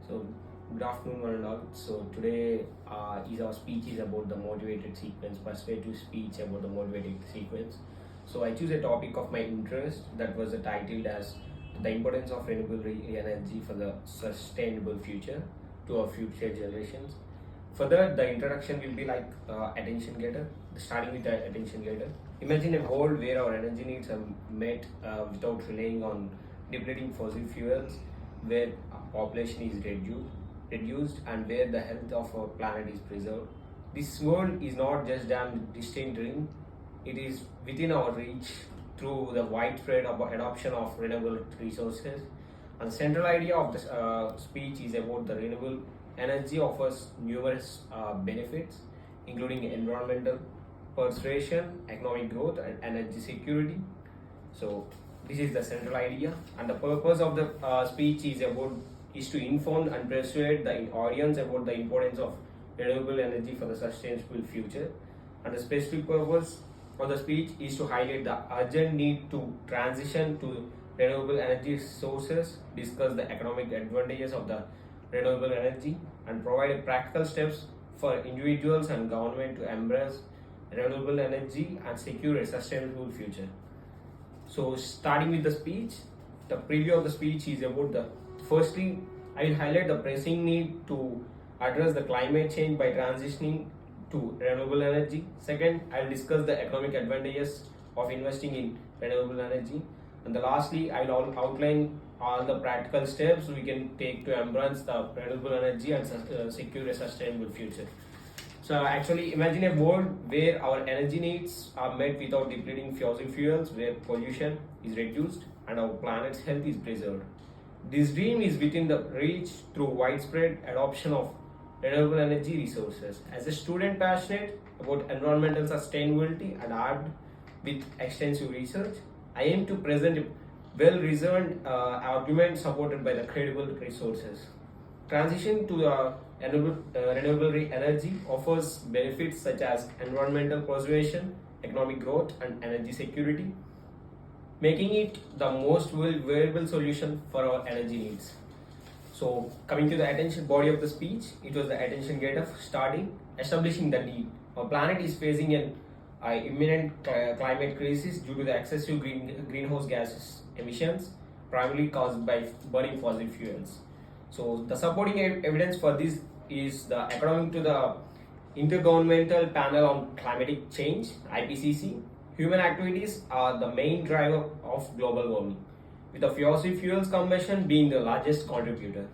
So, good afternoon, one and all. So, today is our speech is about the motivated sequence, persuasive speech about the motivated sequence. So, I choose a topic of my interest that was titled as the importance of renewable energy for the sustainable future to our future generations. Further, the introduction will be like attention getter, starting with the attention getter. Imagine a world where our energy needs are met without relying on depleting fossil fuels, where population is reduced and where the health of our planet is preserved. This world is not just a distant dream, it is within our reach through the widespread adoption of renewable resources. And the central idea of this speech is about the renewable energy offers numerous benefits, including environmental preservation, economic growth, and energy security. So this is the central idea, and the purpose of the speech is to inform and persuade the audience about the importance of renewable energy for the sustainable future. And the specific purpose of the speech is to highlight the urgent need to transition to renewable energy sources, discuss the economic advantages of the renewable energy, and provide practical steps for individuals and government to embrace renewable energy and secure a sustainable future. So, starting with the speech, the preview of the speech is about the firstly, I will highlight the pressing need to address the climate change by transitioning to renewable energy. Second, I will discuss the economic advantages of investing in renewable energy. And lastly, I will outline all the practical steps we can take to embrace the renewable energy and secure a sustainable future. So actually imagine a world where our energy needs are met without depleting fossil fuels, where pollution is reduced and our planet's health is preserved. This dream is within the reach through widespread adoption of renewable energy resources. As a student passionate about environmental sustainability and armed with extensive research, I aim to present a well-reasoned argument supported by the credible resources. Transition to renewable energy offers benefits such as environmental preservation, economic growth, and energy security, making it the most viable solution for our energy needs. So, coming to the attention body of the speech, it was the attention getter starting establishing the need. Our planet is facing an imminent climate crisis due to the excessive greenhouse gases emissions, primarily caused by burning fossil fuels. So the supporting evidence for this is according to the Intergovernmental Panel on Climatic Change (IPCC). Human activities are the main driver of global warming, with the fossil fuels combustion being the largest contributor.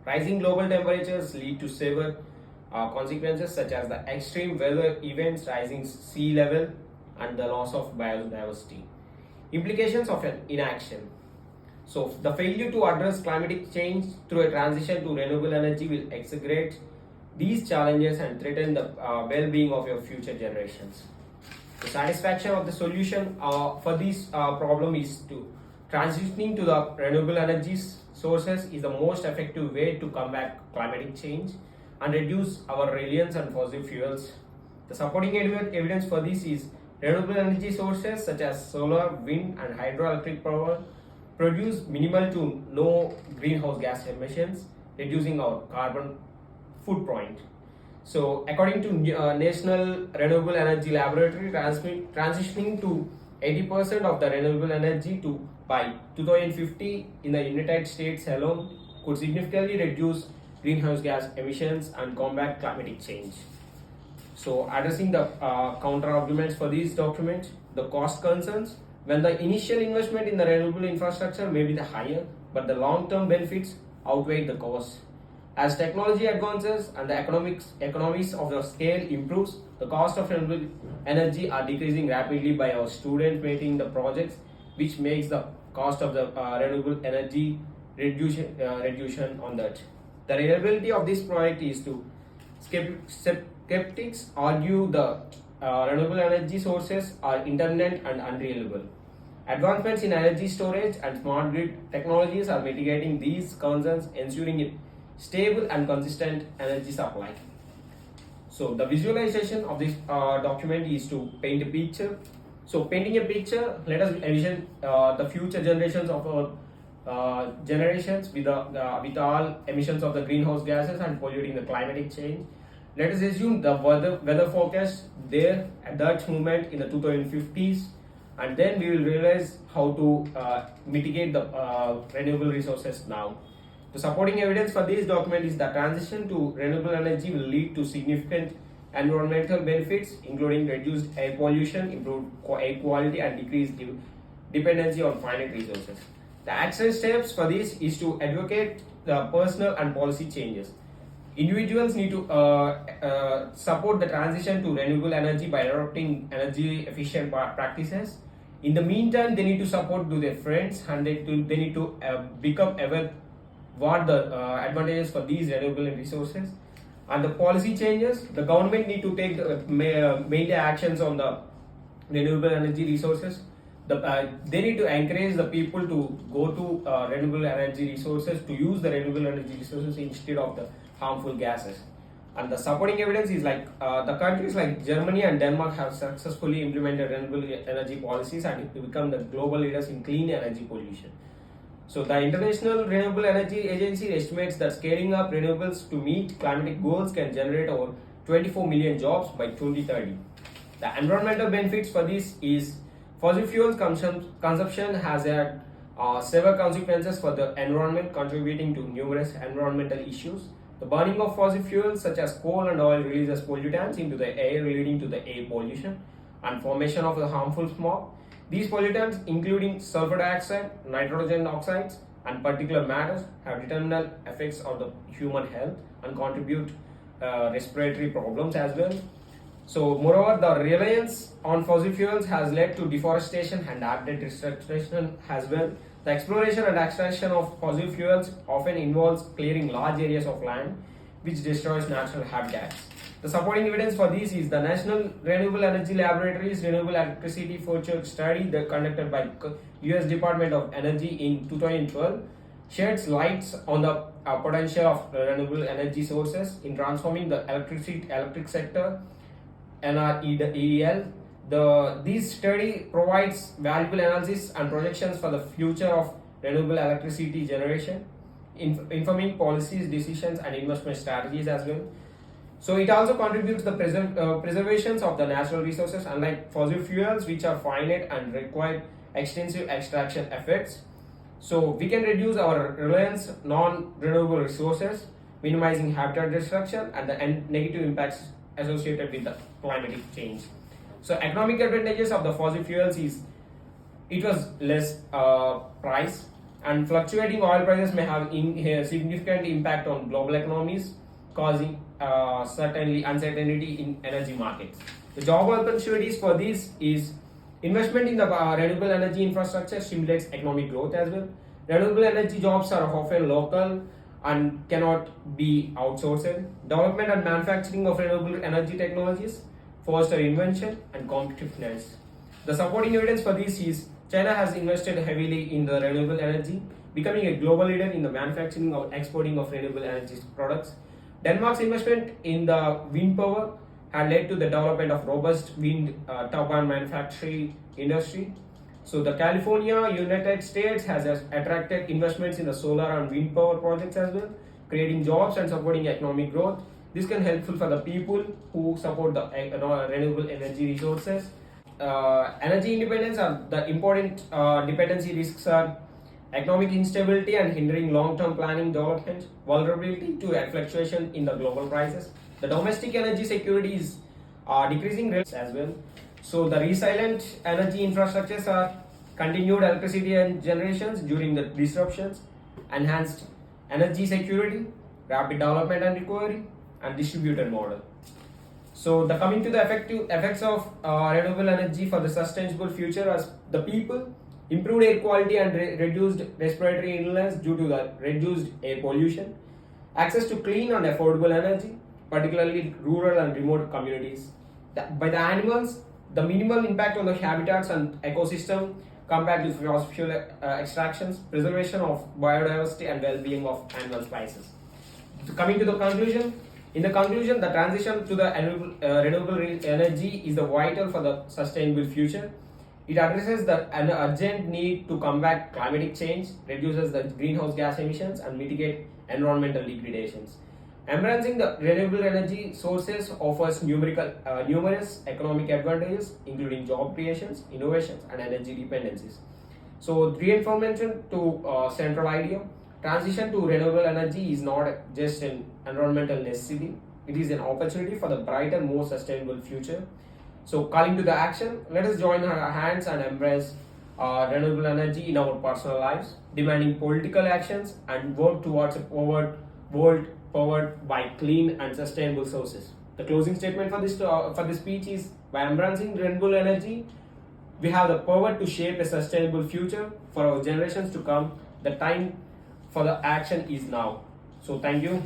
Rising global temperatures lead to severe consequences such as the extreme weather events, rising sea level, and the loss of biodiversity. Implications of an inaction. So, the failure to address climatic change through a transition to renewable energy will exacerbate these challenges and threaten the well-being of your future generations. The satisfaction of the solution for this problem is to transitioning to the renewable energy sources is the most effective way to combat climatic change and reduce our reliance on fossil fuels. The supporting evidence for this is renewable energy sources such as solar, wind, and hydroelectric power produce minimal to no greenhouse gas emissions, reducing our carbon footprint. So, according to National Renewable Energy Laboratory, transitioning to 80% of the renewable energy by 2050 in the United States alone could significantly reduce greenhouse gas emissions and combat climatic change. So, addressing the counter arguments for these documents, the cost concerns. When the initial investment in the renewable infrastructure may be the higher, but the long-term benefits outweigh the cost. As technology advances and the economies of the scale improves, the cost of renewable energy are decreasing rapidly by our students making the projects, which makes the cost of the renewable energy reduction on that. The reliability of this project is to skeptics argue the renewable energy sources are intermittent and unreliable. Advancements in energy storage and smart grid technologies are mitigating these concerns, ensuring a stable and consistent energy supply. So the visualization of this document is to paint a picture. So painting a picture, let us envision the future generations of our generations with all emissions of the greenhouse gases and polluting the climatic change. Let us assume the weather forecast there at that moment in the 2050s, and then we will realize how to mitigate the renewable resources now. The supporting evidence for this document is the transition to renewable energy will lead to significant environmental benefits, including reduced air pollution, improved air quality, and decreased dependency on finite resources. The action steps for this is to advocate the personal and policy changes. Individuals need to support the transition to renewable energy by adopting energy efficient practices. In the meantime, they need to support to their friends, and they need to become aware what the advantages for these renewable resources. And the policy changes, the government need to take the main actions on the renewable energy resources. They need to encourage the people to go to renewable energy resources, to use the renewable energy resources instead of the harmful gases. And the supporting evidence is like the countries like Germany and Denmark have successfully implemented renewable energy policies and become the global leaders in clean energy pollution. So the International Renewable Energy Agency estimates that scaling up renewables to meet climatic goals can generate over 24 million jobs by 2030. The environmental benefits for this is fossil fuels consumption has had severe consequences for the environment, contributing to numerous environmental issues. The burning of fossil fuels such as coal and oil releases pollutants into the air, leading to the air pollution and formation of the harmful smog. These pollutants, including sulfur dioxide, nitrogen oxides, and particulate matters, have determinal effects on the human health and contribute respiratory problems as well. So, moreover, the reliance on fossil fuels has led to deforestation and habitat destruction as well. The exploration and extraction of fossil fuels often involves clearing large areas of land, which destroys natural habitats. The supporting evidence for this is the National Renewable Energy Laboratory's Renewable Electricity Future study that conducted by US Department of Energy in 2012 sheds lights on the potential of renewable energy sources in transforming the electric sector. NREL. This study provides valuable analysis and projections for the future of renewable electricity generation, informing policies, decisions, and investment strategies as well. So it also contributes the preservations of the natural resources, unlike fossil fuels, which are finite and require extensive extraction efforts. So we can reduce our reliance on non-renewable resources, minimizing habitat destruction and the negative impacts associated with the climatic change. So economic advantages of the fossil fuels is it was less price, and fluctuating oil prices may have a significant impact on global economies, causing certainly uncertainty in energy markets. The job opportunities for this is investment in the renewable energy infrastructure stimulates economic growth as well. Renewable energy jobs are often local and cannot be outsourced. Development and manufacturing of renewable energy technologies foster invention and competitiveness. The supporting evidence for this is China has invested heavily in the renewable energy, becoming a global leader in the manufacturing or exporting of renewable energy products. Denmark's investment in the wind power had led to the development of robust wind turbine manufacturing industry. So the California, United States has attracted investments in the solar and wind power projects as well, creating jobs and supporting economic growth. This can helpful for the people who support the renewable energy resources. Energy independence are the important dependency risks are economic instability and hindering long-term planning development, vulnerability to fluctuation in the global prices. The domestic energy security is decreasing rates as well. So the resilient energy infrastructures are continued electricity and generations during the disruptions, enhanced energy security, rapid development and recovery, and distributed model. So the coming to the effects of renewable energy for the sustainable future as the people, improved air quality and reduced respiratory illness due to the reduced air pollution, access to clean and affordable energy, particularly rural and remote communities. By the animals, the minimal impact on the habitats and ecosystem compared to fossil fuel extractions, preservation of biodiversity and well-being of animal species. Coming to the conclusion, in the conclusion, the transition to the renewable energy is the vital for the sustainable future. It addresses an urgent need to combat climatic change, reduces the greenhouse gas emissions, and mitigate environmental degradations. Embracing the renewable energy sources offers numerous economic advantages, including job creations, innovations, and energy dependencies. So, reinforcement to central idea, transition to renewable energy is not just an environmental necessity, it is an opportunity for the brighter, more sustainable future. So, calling to the action, let us join our hands and embrace renewable energy in our personal lives, demanding political actions and work towards a world powered by clean and sustainable sources. The closing statement for this speech is: by embracing renewable energy, we have the power to shape a sustainable future for our generations to come. The time for the action is now. So, thank you.